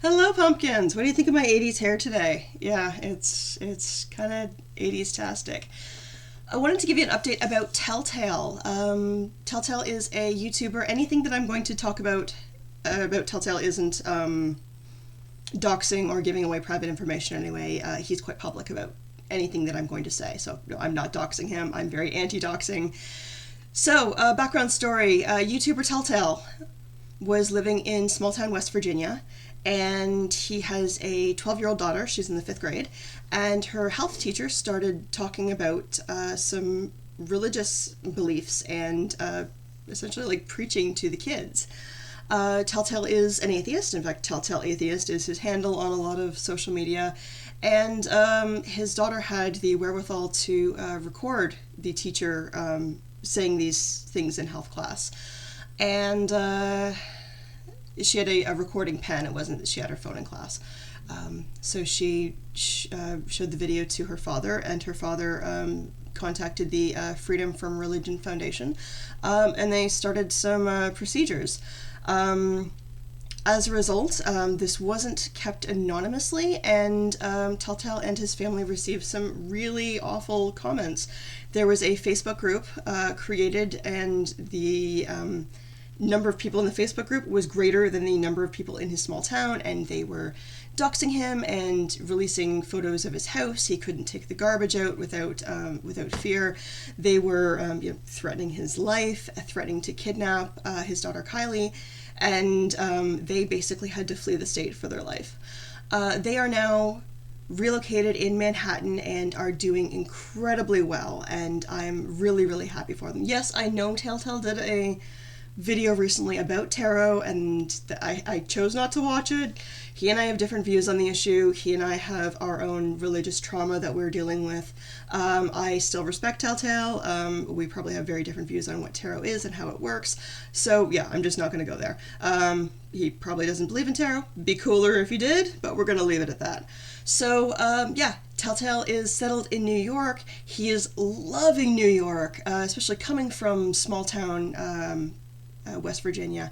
Hello, pumpkins. What do you think of my '80s hair today? Yeah, it's kind of '80s-tastic. I wanted to give you an update about Telltale. Telltale is a YouTuber. Anything that I'm going to talk about Telltale isn't doxing or giving away private information anyway. He's quite public about anything that I'm going to say, so no, I'm not doxing him. I'm very anti-doxing. So, background story: YouTuber Telltale was living in small town West Virginia, and he has a 12-year-old daughter. She's in the fifth grade, and her health teacher started talking about some religious beliefs and essentially like preaching to the kids. Telltale is an atheist. In fact, Telltale Atheist is his handle on a lot of social media. And his daughter had the wherewithal to record the teacher saying these things in health class. And she had a recording pen. It wasn't that she had her phone in class. So she showed the video to her father, and her father contacted the Freedom from Religion Foundation, and they started some procedures. As a result, this wasn't kept anonymously, and Telltale and his family received some really awful comments. There was a Facebook group created, and the number of people in the Facebook group was greater than the number of people in his small town, and they were doxing him and releasing photos of his house. He couldn't take the garbage out without fear. They were threatening his life, threatening to kidnap his daughter Kylie, and they basically had to flee the state for their life. They are now relocated in Manhattan and are doing incredibly well, and I'm really, really happy for them. Yes, I know Telltale did a video recently about tarot, and I chose not to watch it. He and I have different views on the issue. He and I have our own religious trauma that we're dealing with. I still respect Telltale. We probably have very different views on what tarot is and how it works. So yeah, I'm just not going to go there. He probably doesn't believe in tarot. Be cooler if he did, but we're going to leave it at that. So yeah, Telltale is settled in New York. He is loving New York, especially coming from small town West Virginia,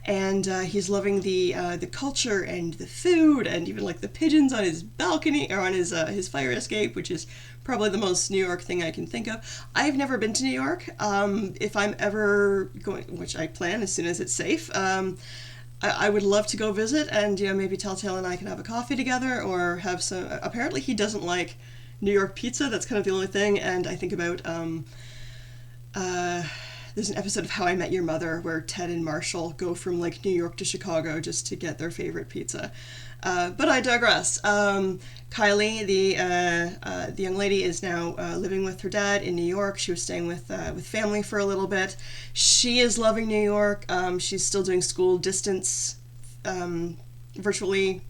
and he's loving the culture and the food, and even like the pigeons on his balcony or on his fire escape, which is probably the most New York thing I can think of. I've never been to New York. If I'm ever going, which I plan as soon as it's safe, I would love to go visit, and maybe Telltale and I can have a coffee together or have some. Apparently, he doesn't like New York pizza. That's kind of the only thing, and I think about there's an episode of How I Met Your Mother where Ted and Marshall go from like New York to Chicago just to get their favorite pizza. But I digress. Kylie, the young lady, is now living with her dad in New York. She was staying with family for a little bit. She is loving New York. She's still doing school distance virtually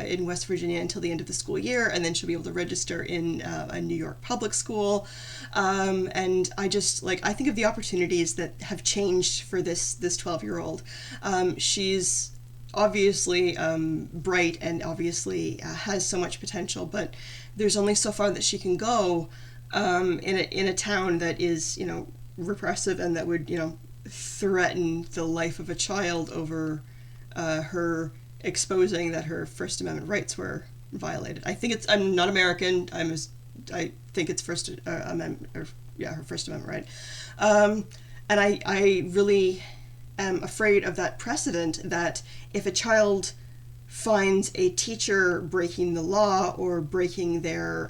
in West Virginia until the end of the school year, and then she'll be able to register in a New York public school. And I just I think of the opportunities that have changed for this 12-year-old. She's obviously bright and obviously has so much potential, but there's only so far that she can go in a town that is repressive and that would threaten the life of a child over her exposing that her First Amendment rights were violated. I'm not American. I think it's First Amendment, her First Amendment right. And I really am afraid of that precedent that if a child finds a teacher breaking the law or breaking their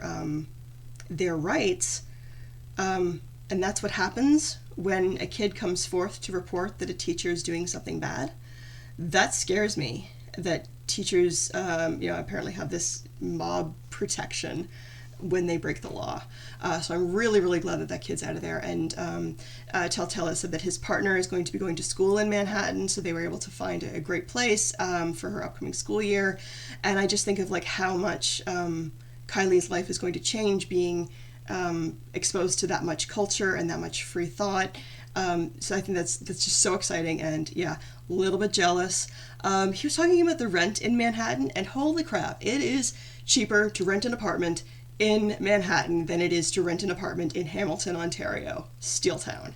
rights, and that's what happens when a kid comes forth to report that a teacher is doing something bad, that scares me. That teachers, apparently have this mob protection when they break the law. So I'm really, really glad that kid's out of there. And Telltale has said that his partner is going to be going to school in Manhattan, so they were able to find a great place for her upcoming school year. And I just think of how much Kylie's life is going to change being exposed to that much culture and that much free thought. So I think that's just so exciting, and yeah, a little bit jealous. He was talking about the rent in Manhattan, and holy crap, it is cheaper to rent an apartment in Manhattan than it is to rent an apartment in Hamilton, Ontario, Steeltown.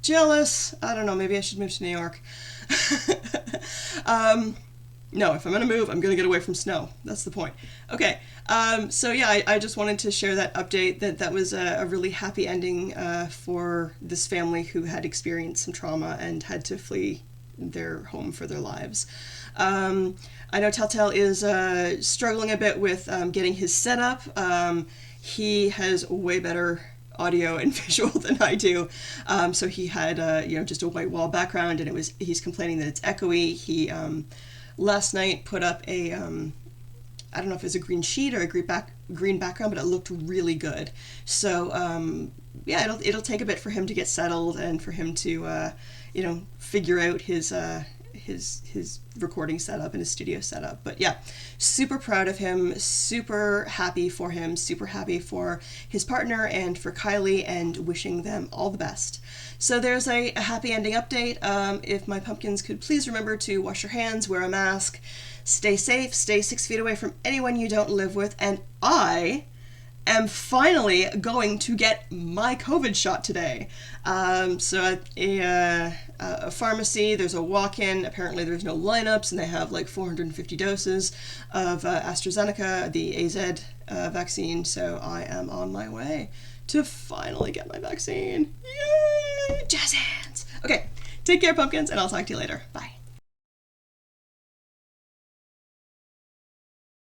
Jealous. I don't know, maybe I should move to New York. No, if I'm gonna move, I'm gonna get away from snow. That's the point. Okay, so yeah, I just wanted to share that update, that was a really happy ending for this family who had experienced some trauma and had to flee their home for their lives. I know Telltale is struggling a bit with getting his setup. He has way better audio and visual than I do. So he had just a white wall background, and he's complaining that it's echoey. He last night put up a I don't know if it was a green sheet or a green background, but it looked really good. So yeah, it'll take a bit for him to get settled and for him to figure out his recording setup and his studio setup. But yeah, super proud of him, super happy for him, super happy for his partner and for Kylie, and wishing them all the best. So there's a happy ending update. If my pumpkins could please remember to wash your hands, wear a mask, stay safe, stay 6 feet away from anyone you don't live with, and I am finally going to get my COVID shot today. So at a pharmacy, there's a walk-in. Apparently there's no lineups, and they have like 450 doses of AstraZeneca, the AZ vaccine. So I am on my way to finally get my vaccine. Yay! Jazz hands! Okay, take care, pumpkins, and I'll talk to you later. Bye.